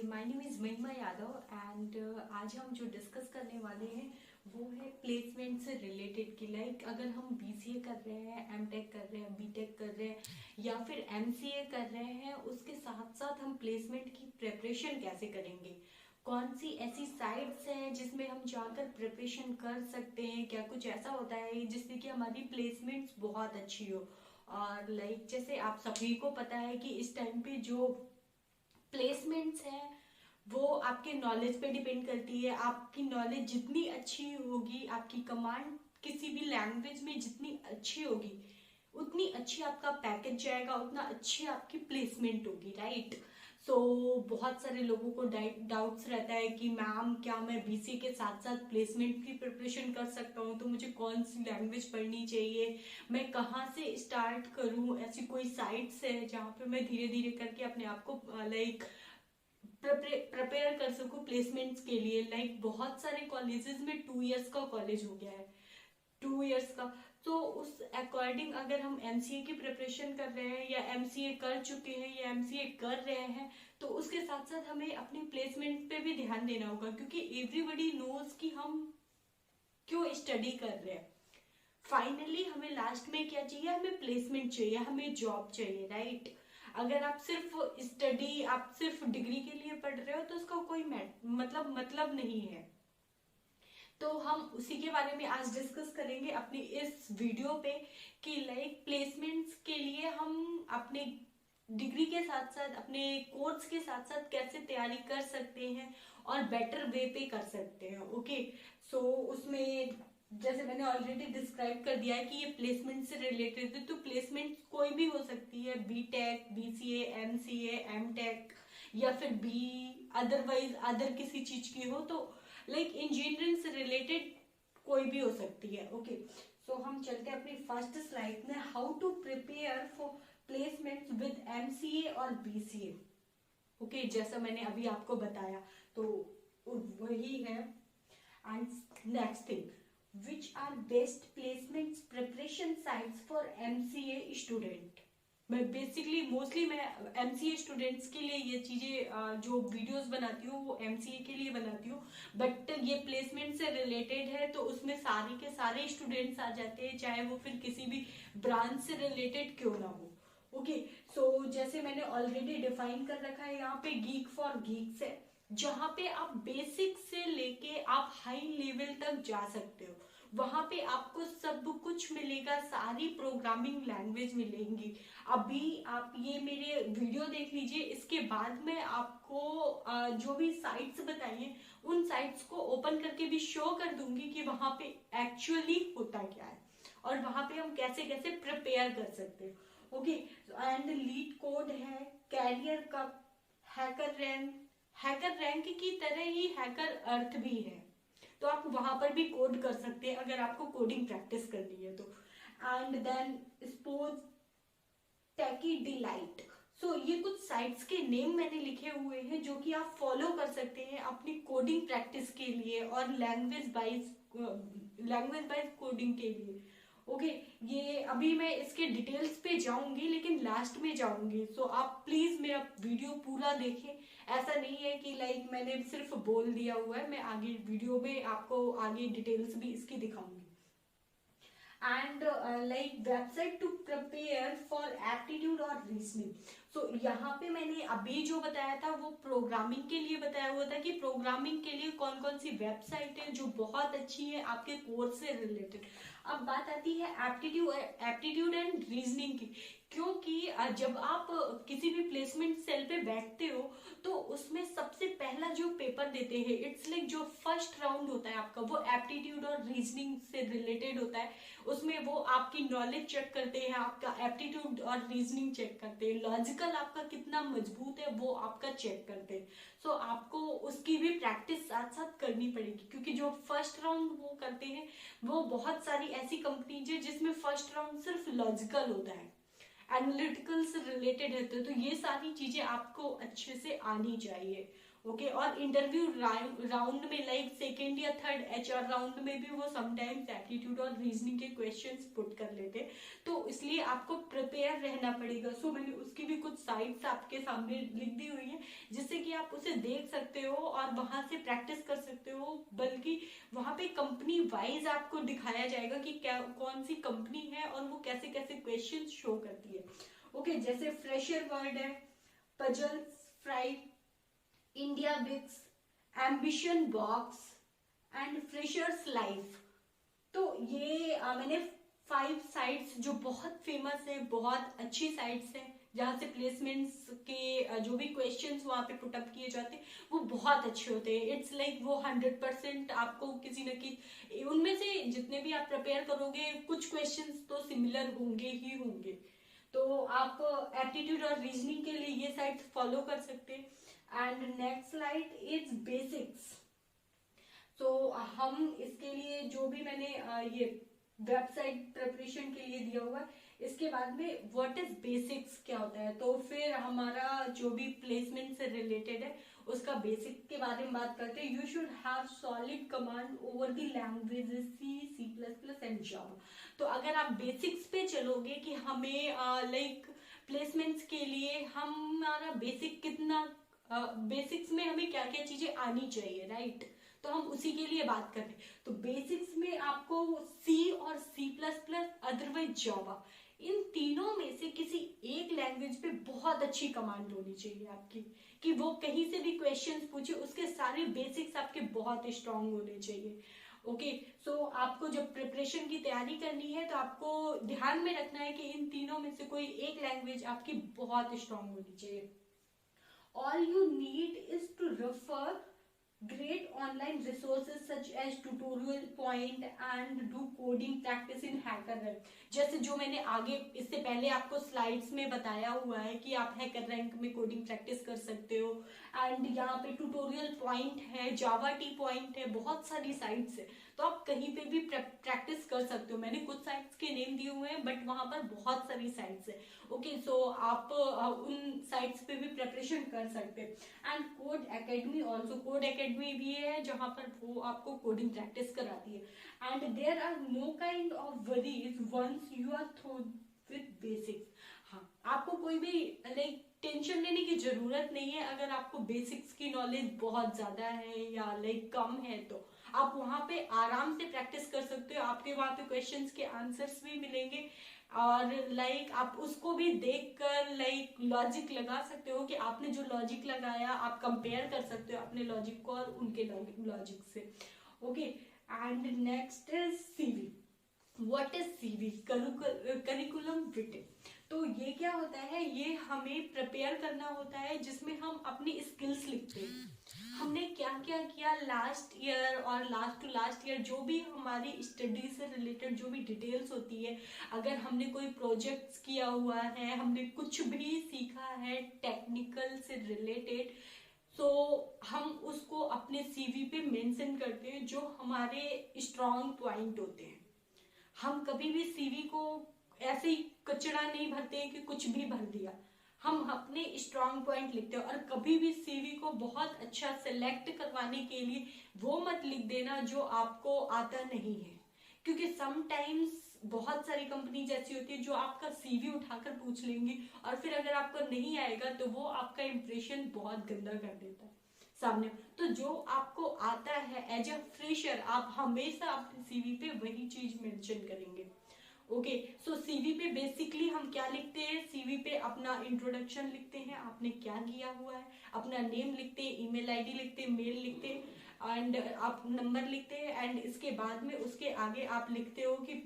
My name is महिमा Yadav and आज हम जो डिस्कस करने वाले हैं वो है प्लेसमेंट से रिलेटेड कि लाइक अगर हम बीसीए कर रहे हैं, एमटेक कर रहे हैं, बीटेक कर रहे हैं या फिर एमसीए कर रहे हैं, उसके साथ साथ हम प्लेसमेंट की प्रिपरेशन कैसे करेंगे। कौन सी ऐसी साइट्स हैं जिसमें हम जाकर प्रिपरेशन कर सकते हैं। क्या कुछ ऐसा होता है जिससे कि हमारी प्लेसमेंट्स बहुत अच्छी हो। और लाइक जैसे आप सभी को पता है कि इस टाइम पे जो प्लेसमेंट्स है वो आपके नॉलेज पे डिपेंड करती है। आपकी नॉलेज जितनी अच्छी होगी, आपकी कमांड किसी भी लैंग्वेज में जितनी अच्छी होगी, उतनी अच्छी आपका पैकेज जाएगा, उतना अच्छी आपकी प्लेसमेंट होगी, राइट। सो बहुत सारे लोगों को डाउट्स रहता है कि मैम क्या मैं बीसी के साथ साथ प्लेसमेंट की प्रिपरेशन कर सकता हूँ, तो मुझे कौन सी लैंग्वेज पढ़नी चाहिए, मैं कहाँ से स्टार्ट करूँ। ऐसी कोई साइट्स है जहाँ पे मैं धीरे धीरे करके अपने आप को लाइक प्रिपेयर कर सकूं प्लेसमेंट्स के लिए। लाइक बहुत सारे कॉलेजेस में 2 इयर्स का कॉलेज हो गया है, 2 इयर्स का। तो उस अकॉर्डिंग अगर हम एमसीए की प्रिपरेशन कर रहे हैं या एमसीए कर चुके हैं या एमसीए कर रहे हैं, तो उसके साथ साथ हमें अपनी प्लेसमेंट पे भी ध्यान देना होगा, क्योंकि एवरीबडी नोज कि हम क्यों स्टडी कर रहे हैं। फाइनली हमें लास्ट में क्या चाहिए, हमें प्लेसमेंट चाहिए, हमें जॉब चाहिए, राइट। अगर आप सिर्फ स्टडी, आप सिर्फ डिग्री के लिए पढ़ रहे हो तो उसका कोई मतलब नहीं है। तो हम उसी के बारे में आज डिस्कस करेंगे अपनी इस वीडियो पे कि लाइक प्लेसमेंट्स के लिए हम अपने डिग्री के साथ साथ अपने कोर्स के साथ साथ कैसे तैयारी कर सकते हैं और बेटर वे पे कर सकते हैं। ओके, सो उसमें जैसे मैंने ऑलरेडी डिस्क्राइब कर दिया है कि ये प्लेसमेंट से रिलेटेड है, तो प्लेसमेंट कोई भी हो सकती है, बीटेक, बीसीए, एमसीए, एमटेक या फिर बी अदरवाइज अदर किसी चीज की हो, तो लाइक इंजीनियरिंग से रिलेटेड कोई भी हो सकती है। ओके, सो हम चलते हैं अपनी फर्स्ट स्लाइड में, how to prepare for placement with MCA और बीसीए। ओके, जैसा मैंने अभी आपको बताया तो वही है। And next thing, which are best placement preparation sites for MCA student. मैं बेसिकली मोस्टली मैं एमसीए स्टूडेंट्स के लिए ये चीजें जो वीडियोस बनाती हूँ वो एमसीए के लिए बनाती हूँ, बट ये प्लेसमेंट से रिलेटेड है तो उसमें सारे के सारे स्टूडेंट्स आ जाते हैं, चाहे वो फिर किसी भी ब्रांच से रिलेटेड क्यों ना हो। ओके, सो जैसे मैंने ऑलरेडी डिफाइन कर रखा है यहाँ पे, गीक फॉर गीक्स है, जहां पे आप बेसिक से लेके आप हाई लेवल तक जा सकते हो। वहां पे आपको सब कुछ मिलेगा, सारी प्रोग्रामिंग लैंग्वेज मिलेंगी। अभी आप ये मेरे वीडियो देख लीजिए, इसके बाद में आपको जो भी साइट्स बताई हैं उन साइट्स को ओपन करके भी शो कर दूंगी कि वहां पे एक्चुअली होता क्या है और वहां पे हम कैसे कैसे प्रिपेयर कर सकते हो। ओके, एंड लीड कोड है, career cup, hacker rank, HackerRank की तरह ही हैकर अर्थ भी है, तो आप वहां पर भी कोड कर सकते हैं अगर आपको कोडिंग प्रैक्टिस करनी है तो। And then sports techie delight. So ये कुछ साइट्स के नेम मैंने लिखे हुए हैं जो कि आप फॉलो कर सकते हैं अपनी कोडिंग प्रैक्टिस के लिए और लैंग्वेज वाइज कोडिंग के लिए। ओके, ये अभी मैं इसके डिटेल्स पे जाऊंगी लेकिन लास्ट में जाऊंगी, सो आप प्लीज मेरा वीडियो पूरा देखें। ऐसा नहीं है कि लाइक मैंने सिर्फ बोल दिया हुआ है, मैं आगे वीडियो में आपको आगे डिटेल्स भी इसकी दिखाऊंगी। And like website to prepare for aptitude और रीजनिंग। सो यहाँ पे मैंने अभी जो बताया था वो प्रोग्रामिंग के लिए बताया हुआ था कि प्रोग्रामिंग के लिए कौन कौन सी वेबसाइट है जो बहुत अच्छी है आपके कोर्स से रिलेटेड। अब बात आती है एप्टीट्यूड एंड रीजनिंग की, क्योंकि जब आप किसी भी प्लेसमेंट सेल पे बैठते हो तो उसमें सबसे पहला जो पेपर देते हैं, इट्स लाइक जो फर्स्ट राउंड होता है आपका, वो एप्टीट्यूड और रीजनिंग से रिलेटेड होता है। उसमें वो आपकी नॉलेज चेक करते हैं, आपका एप्टीट्यूड और रीजनिंग चेक करते हैं, लॉजिकल आपका कितना मजबूत है वो आपका चेक करते हैं। सो आपको उसकी भी प्रैक्टिस साथ साथ करनी पड़ेगी, क्योंकि जो फर्स्ट राउंड वो करते हैं वो बहुत सारी ऐसी कंपनीज है जिसमें फर्स्ट राउंड सिर्फ लॉजिकल होता है, एनालिटिकल से रिलेटेड है, तो ये सारी चीजें आपको अच्छे से आनी चाहिए। ओके और इंटरव्यू राउंड में लाइक सेकेंड या थर्ड एचआर राउंड में भी वो समटाइम्स एप्टीट्यूड और रीजनिंग के क्वेश्चंस पुट कर लेते, तो इसलिए आपको प्रिपेयर रहना पड़ेगा। सो मैंने उसकी भी कुछ साइट्स आपके सामने लिख दी हुई है जिससे कि आप उसे देख सकते हो और वहां से प्रैक्टिस कर सकते हो, बल्कि वहां पे कंपनी वाइज आपको दिखाया जाएगा कि क्या कौन सी कंपनी है और वो कैसे कैसे क्वेश्चन शो करती है। ओके जैसे फ्रेशर वर्ड है, puzzles fry, India bix, ambition box and freshers life. तो ये मैंने 5 साइट्स जो बहुत फेमस है, बहुत अच्छी साइट्स हैं जहाँ से प्लेसमेंट्स के जो भी क्वेश्चंस वहाँ पे पुटअप किए जाते हैं वो बहुत अच्छे होते हैं। इट्स लाइक वो 100% आपको किसी न किसी उनमें से जितने भी आप प्रिपेयर करोगे कुछ क्वेश्चंस तो सिमिलर होंगे ही होंगे। तो आप एप्टीट्यूड और रीजनिंग के लिए ये साइट्स फॉलो कर सकते हैं। And next slide is basics. तो हम इसके लिए जो भी मैंने ये वेबसाइट प्रिपरेशन के लिए दिया हुआ है, इसके बाद में व्हाट इज बेसिक्स क्या होता है, तो फिर हमारा जो भी प्लेसमेंट से रिलेटेड है उसका बेसिक के बारे में बात करते हैं। You should have solid command over the languages C, C plus plus and Java. तो अगर आप बेसिक्स पे चलोगे कि हमें लाइक प्लेसमेंट्स के लिए हमारा बेसिक कितना, बेसिक्स में हमें क्या क्या चीजें आनी चाहिए, राइट, तो हम उसी के लिए बात कर रहे हैं। तो बेसिक्स में आपको सी और सी प्लस प्लस अदरवाइज जावा, इन तीनों में से किसी एक लैंग्वेज पे बहुत अच्छी कमांड होनी चाहिए आपकी, कि वो कहीं से भी क्वेश्चंस पूछे उसके सारे बेसिक्स आपके बहुत स्ट्रांग होने चाहिए। ओके सो आपको जब प्रिपरेशन की तैयारी करनी है तो आपको ध्यान में रखना है कि इन तीनों में से कोई एक लैंग्वेज आपकी बहुत स्ट्रांग होनी चाहिए। All you need is to refer great online resources such as tutorial point and do coding practice in HackerRank। जैसे जो मैंने आगे इससे पहले आपको स्लाइड्स में बताया हुआ है कि आप HackerRank में कोडिंग प्रैक्टिस कर सकते हो। एंड यहाँ पे ट्यूटोरियल पॉइंट है, जावा टी पॉइंट है, बहुत सारी साइट्स है, तो आप कहीं पे भी प्रैक्टिस कर सकते हो। मैंने कुछ साइट्स के नेम दिए हुए हैं बट वहां पर बहुत सारी साइट्स है। ओके सो आप उन साइट्स पे भी प्रिपरेशन कर सकते हैं। And code academy also, code academy भी है जहां पर वो आपको कोडिंग प्रैक्टिस कराती है। And there are no kind of worries once you are through with basics. हाँ आपको कोई भी लाइक टेंशन लेने की जरूरत नहीं है अगर आपको बेसिक्स की नॉलेज बहुत ज्यादा है या लाइक कम है, तो आप वहां पे आराम से प्रैक्टिस कर सकते हो। आपके वहां पे क्वेश्चंस के आंसर्स भी मिलेंगे और लाइक आप उसको भी देखकर लाइक लॉजिक लगा सकते हो कि आपने जो लॉजिक लगाया आप कंपेयर कर सकते हो अपने लॉजिक को और उनके लॉजिक से। Okay and next is CV. What is CV? Curriculum विटे। तो ये क्या होता है, ये हमें प्रिपेयर करना होता है जिसमें हम अपनी स्किल्स लिखते हैं, हमने क्या क्या किया लास्ट ईयर और लास्ट टू लास्ट ईयर, जो भी हमारी स्टडी से रिलेटेड जो भी डिटेल्स होती है, अगर हमने कोई प्रोजेक्ट्स किया हुआ है, हमने कुछ भी सीखा है टेक्निकल से रिलेटेड, तो हम उसको अपने सीवी पे मेंशन करते हैं जो हमारे स्ट्रॉन्ग पॉइंट होते हैं। हम कभी भी सीवी को ऐसे ही कचड़ा नहीं भरते हैं कि कुछ भी भर दिया, हम अपने स्ट्रॉन्ग पॉइंट लिखते हैं। और कभी भी सीवी को बहुत अच्छा सिलेक्ट करवाने के लिए वो मत लिख देना जो आपको आता नहीं है, क्योंकि समटाइम्स बहुत सारी कंपनीज ऐसी होती है जो आपका सीवी उठाकर पूछ लेंगी और फिर अगर आपको नहीं आएगा तो वो आपका इंप्रेशन बहुत गंदा कर देता है सामने। तो जो आपको आता है एज अ फ्रेशर आप हमेशा अपने सीवी पे वही चीज मेंशन करेंगे। ओके सो सीवी पे बेसिकली हम क्या लिखते हैं, सीवी पे अपना इंट्रोडक्शन लिखते हैं, आपने क्या किया हुआ है, अपना नेम लिखते हैं, ईमेल आईडी लिखते हैं, मेल लिखते हैं एंड आप नंबर लिखते हैं। एंड इसके बाद में उसके आगे आप लिखते हो कि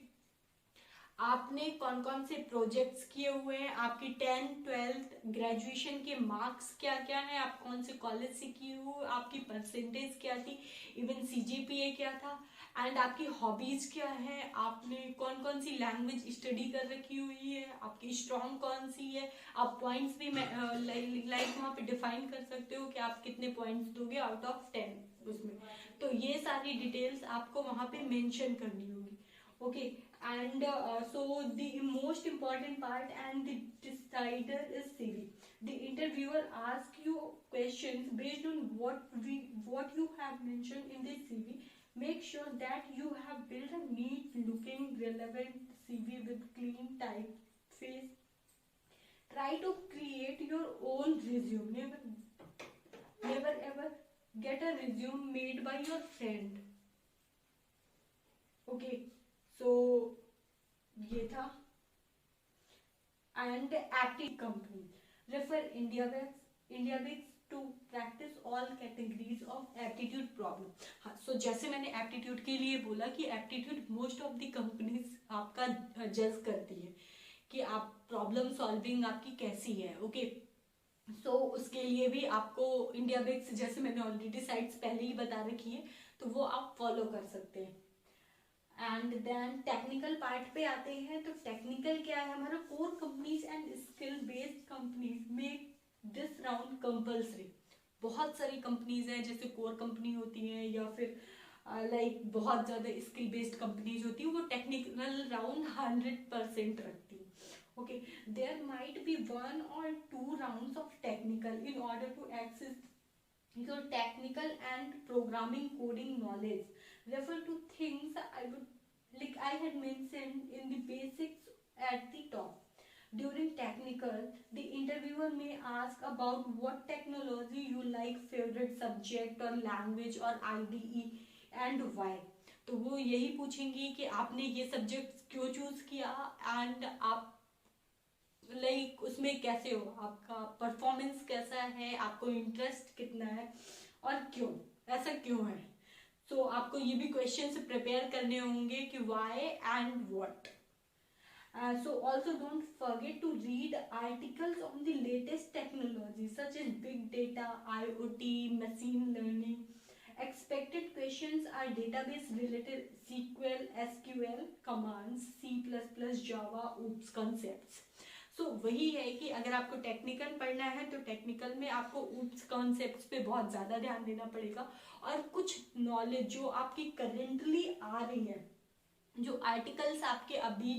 आपने कौन कौन से प्रोजेक्ट्स किए हुए हैं, आपकी 10th 12th ग्रेजुएशन के मार्क्स क्या क्या है, आप कौन से कॉलेज से किए हो, आपकी परसेंटेज क्या थी, इवन सीजीपीए क्या था, एंड आपकी हॉबीज क्या है, आपने कौन कौन सी लैंग्वेज स्टडी कर रखी हुई है, आपकी स्ट्रॉन्ग कौन सी है। आप पॉइंट्स भी लाइक वहाँ पे डिफाइन कर सकते हो कि आप कितने पॉइंट्स दोगे आउट ऑफ 10 उसमें। तो ये सारी डिटेल्स आपको वहाँ पे मेंशन करनी होगी। Okay and so the most important part and the decider is CV। The interviewer asks you questions based on what you have mentioned in the CV. Make sure that you have built a neat looking relevant CV with clean typeface. Try to create your own resume. Never ever get a resume made by your friend. Okay, so ये था. And aptitude company refer IndiaBix to practice all categories of aptitude problem. हाँ, so जैसे मैंने aptitude के लिए बोला कि aptitude most of the companies आपका जज करती है कि आप प्रॉब्लम सॉल्विंग आपकी कैसी है. ओके, सो उसके लिए भी आपको IndiaBix, जैसे मैंने ऑलरेडी साइट्स पहले ही बता रखी है, तो वो आप फॉलो कर सकते हैं. एंड देन टेक्निकल पार्ट पे आते हैं. तो टेक्निकल क्या है, हमारा core companies and skill based companies make this round compulsory. बहुत सारी कंपनीज हैं जैसे कोर कंपनी होती हैं या फिर लाइक बहुत ज़्यादा स्किल बेस्ड कंपनीज होती हैं, वो टेक्निकल राउंड 100% रखती हैं. Okay, there might be 1 or 2 rounds of technical in order to access your technical and programming coding knowledge. Refer to things I had mentioned in the basics at the top. During technical, the interviewer may ask about what technology you like, favorite subject or language or IDE, and why. तो वो यही पूछेंगी कि आपने ये subject क्यों choose किया and आप like उसमें कैसे हो, आपका परफॉर्मेंस कैसा है, आपको इंटरेस्ट कितना है और क्यों, ऐसा क्यों है. सो आपको ये भी क्वेश्चंस प्रिपेयर करने होंगे कि why and what. So also don't forget to read articles on the latest technology such as big data, IoT, machine learning. Expected questions are database related, SQL, SQL commands, C++, Java, OOPS concepts. सो वही है कि अगर आपको technical पढ़ना है तो technical में आपको ऊप्स कॉन्सेप्ट्स पे बहुत ज़्यादा ध्यान देना पड़ेगा. और कुछ नॉलेज जो आपकी करेंटली आ रही है, जो आर्टिकल्स आपके अभी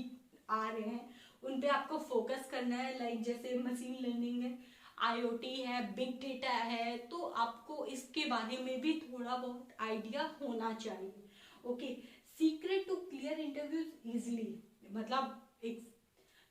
आ रहे हैं, उन पे आपको फोकस करना है. लाइक जैसे मशीन लर्निंग है, IoT है, बिग डेटा है, तो आपको इसके बारे में भी थोड़ा बहुत आइडिया होना चाहिए. Okay, secret to clear interviews easily, मतलब एक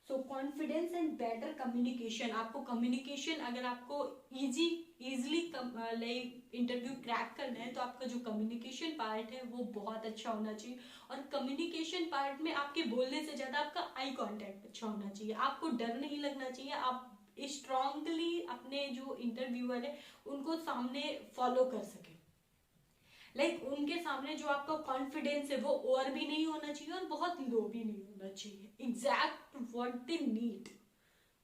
so confidence and better communication. आपको कम्युनिकेशन, अगर आपको इजीली लाइक इंटरव्यू क्रैक करना है तो आपका जो कम्युनिकेशन पार्ट है वो बहुत अच्छा होना चाहिए. और कम्युनिकेशन पार्ट में आपके बोलने से ज़्यादा आपका आई कांटेक्ट अच्छा होना चाहिए. आपको डर नहीं लगना चाहिए. आप स्ट्रांगली अपने जो इंटरव्यूअर है उनको सामने फॉलो कर सके. लाइक उनके सामने जो आपका कॉन्फिडेंस है वो ओवर भी नहीं होना चाहिए और बहुत लो भी नहीं होना चाहिए. एग्जैक्ट व्हाट दे नीड,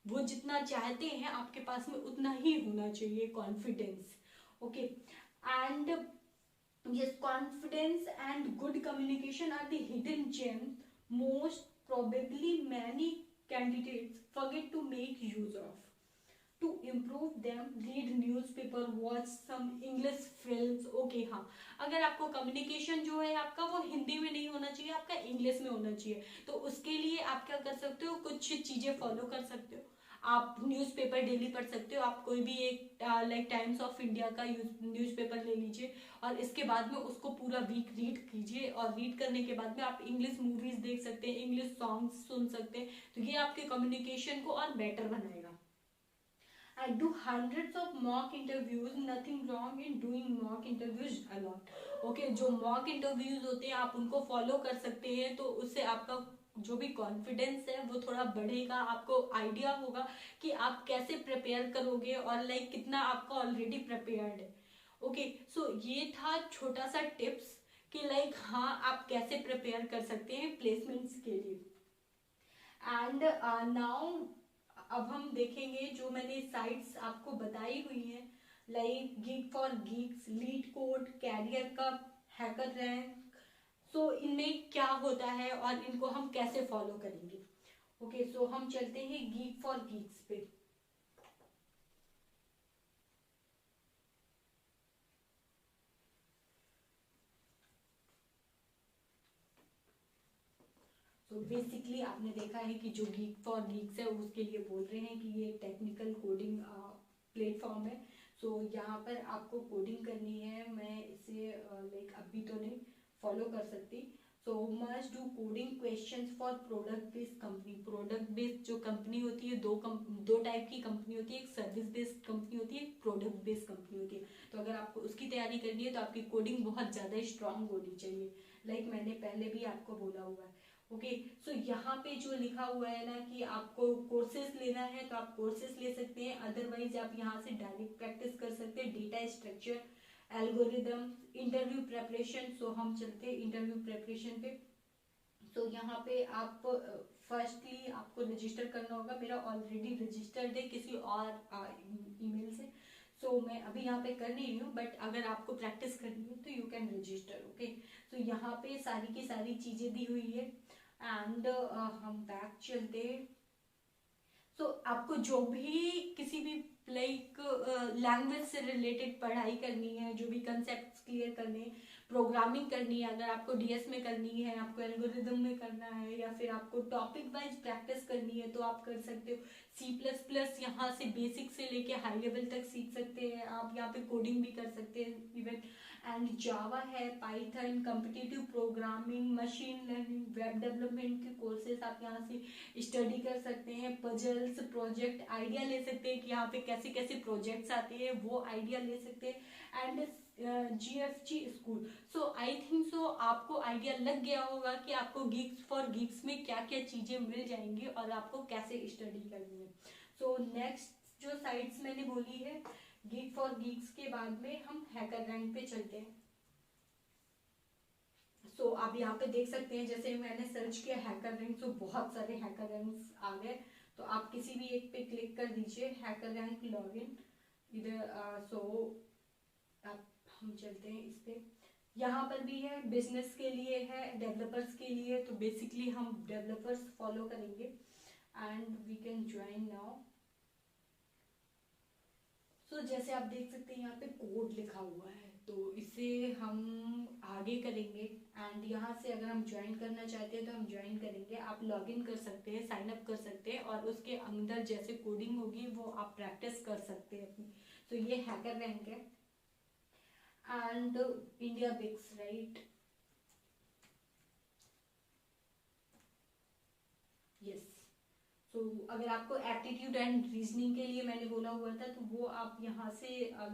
वो जितना चाहते हैं आपके पास में उतना ही होना चाहिए confidence. Okay, and yes, confidence and good communication are the hidden gem most probably many candidates forget to make use of. To improve them, read newspaper, watch some English films. Okay, हाँ, अगर आपको communication जो है आपका वो हिंदी में नहीं होना चाहिए, आपका इंग्लिश में होना चाहिए, तो उसके लिए आप क्या कर सकते हो, कुछ चीज़ें फॉलो कर सकते हो. आप न्यूज़पेपर डेली पढ़ सकते हो. आप कोई भी एक लाइक टाइम्स ऑफ इंडिया का न्यूज़पेपर ले लीजिए और इसके बाद में उसको पूरा वीक रीड कीजिए. और रीड करने के बाद में आप इंग्लिश मूवीज देख सकते हैं, इंग्लिश सॉन्ग्स सुन सकते हैं. तो ये आपके कम्युनिकेशन को और बेटर बनाएगा. I do hundreds of mock interviews. Nothing wrong in doing mock interviews a lot. Okay, जो mock interviews होते हैं आप उनको फॉलो कर सकते हैं, तो उससे आपका जो भी कॉन्फिडेंस है वो थोड़ा बढ़ेगा. आपको आइडिया होगा कि आप कैसे प्रिपेयर करोगे और लाइक कितना आपका ऑलरेडी प्रिपेयर्ड है. ओके, सो ये था छोटा सा टिप्स कि लाइक हाँ आप कैसे प्रिपेयर कर सकते हैं प्लेसमेंट्स के लिए. एंड नाउ अब हम देखेंगे जो मैंने साइट्स आपको बताई हुई हैं, like geek for geeks, lead code, career cup, hacker rank. So इनमें क्या होता है और इनको हम कैसे फॉलो करेंगे. ओके, सो हम चलते हैं गीक फॉर गीक्स पे. तो बेसिकली आपने देखा है कि जो गीक फॉर गीक्स है उसके लिए बोल रहे हैं कि ये टेक्निकल कोडिंग प्लेटफॉर्म है। सो यहाँ पर आपको कोडिंग करनी है, मैं इसे लाइक अभी तो नहीं फॉलो कर सकती। सो must do coding questions for product based company. Product based जो कंपनी होती है, दो टाइप की कंपनी होती है, एक सर्विस बेस्ड कंपनी होती है, एक प्रोडक्ट बेस्ड कंपनी होती है। तो अगर आपको उसकी तैयारी करनी है तो आपकी कोडिंग बहुत ज़्यादा स्ट्रांग होनी चाहिए, लाइक मैंने पहले भी आपको बोला हुआ है। ओके, सो यहाँ पे जो लिखा हुआ है ना कि आपको कोर्सेज लेना है तो आप कोर्सेज ले सकते हैं, अदरवाइज आप यहाँ से डायरेक्ट प्रैक्टिस कर सकते हैं। Data structure, algorithm, interview preparation. So हम चलते हैं इंटरव्यू प्रेपरेशन पे। तो यहाँ पे आप फर्स्टली आपको रजिस्टर करना होगा। मेरा ऑलरेडी रजिस्टर्ड है किसी और ईमेल से, सो मैं अभी यहाँ पे कर नहीं रही हूँ, बट अगर आपको प्रैक्टिस करनी है तो यू कैन रजिस्टर। ओके, तो यहाँ पे सारी की सारी चीज़ें दी हुई है एंड हम बैक चलते। तो आपको जो भी किसी भी लाइक लैंग्वेज से रिलेटेड पढ़ाई करनी है, जो भी कंसेप्ट क्लियर करने हैं, प्रोग्रामिंग करनी है, अगर आपको डीएस में करनी है, आपको एल्गोरिदम में करना है, या फिर आपको टॉपिक वाइज प्रैक्टिस करनी है तो आप कर सकते हो। सी प्लस प्लस यहाँ से बेसिक से लेके हाई लेवल तक सीख सकते हैं आप, यहाँ पे कोडिंग भी कर सकते हैं इवन। एंड जावा है, Python, competitive programming, machine learning, web development के कोर्सेज आप यहाँ से स्टडी कर सकते हैं। पजल्स, प्रोजेक्ट आइडिया ले सकते हैं कि यहाँ पे कैसे कैसे प्रोजेक्ट्स आते हैं, वो आइडिया ले सकते हैं। And GFG school. So I think so आपको आइडिया लग गया होगा कि आपको गीक्स फॉर गीक्स में क्या क्या चीजें मिल जाएंगी और आपको कैसे स्टडी करनी है। सो नेक्स्ट जो साइट्स मैंने बोली है गीक फॉर गीक्स के बाद में हम हैकर रैंक पे चलते हैं। सो आप यहाँ पे देख सकते हैं, जैसे मैंने सर्च किया हैकर रैंक, तो बहुत सारे हैकर रैंक्स आ गए। तो आप किसी भी एक पे क्लिक कर दीजिए, हैकर रैंक लॉगिन इधर। सो आप हम चलते हैं इस पे। यहाँ पर भी है, बिजनेस के लिए है, डेवलपर्स के लिए। तो बेसिकली हम डेवलपर्स फॉलो करेंगे and we can join now. So जैसे आप देख सकते हैं यहाँ पे कोड लिखा हुआ है, तो इसे हम आगे करेंगे एंड यहाँ से अगर हम ज्वाइन करना चाहते हैं तो हम ज्वाइन करेंगे। आप लॉगिन कर सकते हैं, साइन अप कर सकते हैं और उसके अंदर जैसे कोडिंग होगी वो आप प्रैक्टिस कर सकते हैं अपनी। तो ये हैकर रैंक है एंड इंडिया बिक्स, राइट? यस। सो अगर आपको एप्टीट्यूड एंड रीजनिंग के लिए मैंने बोला हुआ था तो वो आप यहाँ से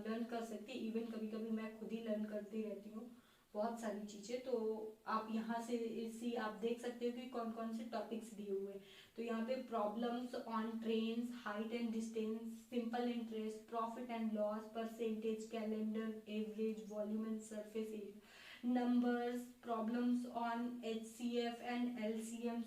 लर्न कर सकते हैं। इवन कभी कभी मैं खुद ही लर्न करती रहती हूँ बहुत सारी चीज़ें। तो आप यहाँ से इसी आप देख सकते हो कि कौन कौन से टॉपिक्स दिए हुए हैं। तो यहाँ पे problems on trains, height and distance, simple interest, profit and loss, percentage, calendar, average, volume and surface area, numbers, problems on HCF and LCM,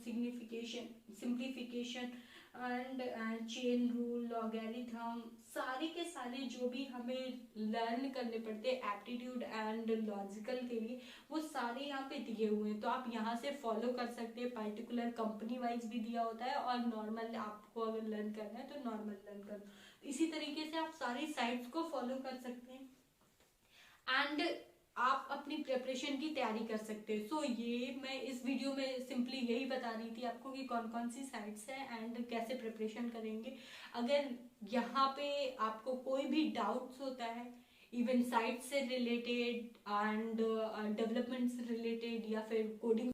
simplification and chain rule, logarithm, सारे के सारे जो भी हमें लर्न करने पड़ते हैं एप्टीट्यूड एंड लॉजिकल के लिए, वो सारे यहाँ पे दिए हुए हैं। तो आप यहाँ से फॉलो कर सकते हैं। पर्टिकुलर कंपनी वाइज भी दिया होता है और नॉर्मल आपको अगर लर्न करना है तो नॉर्मल लर्न करना। इसी तरीके से आप सारी साइट्स को फॉलो कर सकते हैं एंड आप अपनी प्रिपरेशन की तैयारी कर सकते हैं। सो ये मैं इस वीडियो में सिंपली यही बता रही थी आपको कि कौन कौन सी साइट्स हैं एंड कैसे प्रिपरेशन करेंगे। अगर यहाँ पे आपको कोई भी डाउट्स होता है इवन साइट से रिलेटेड एंड डेवलपमेंट से रिलेटेड या फिर कोडिंग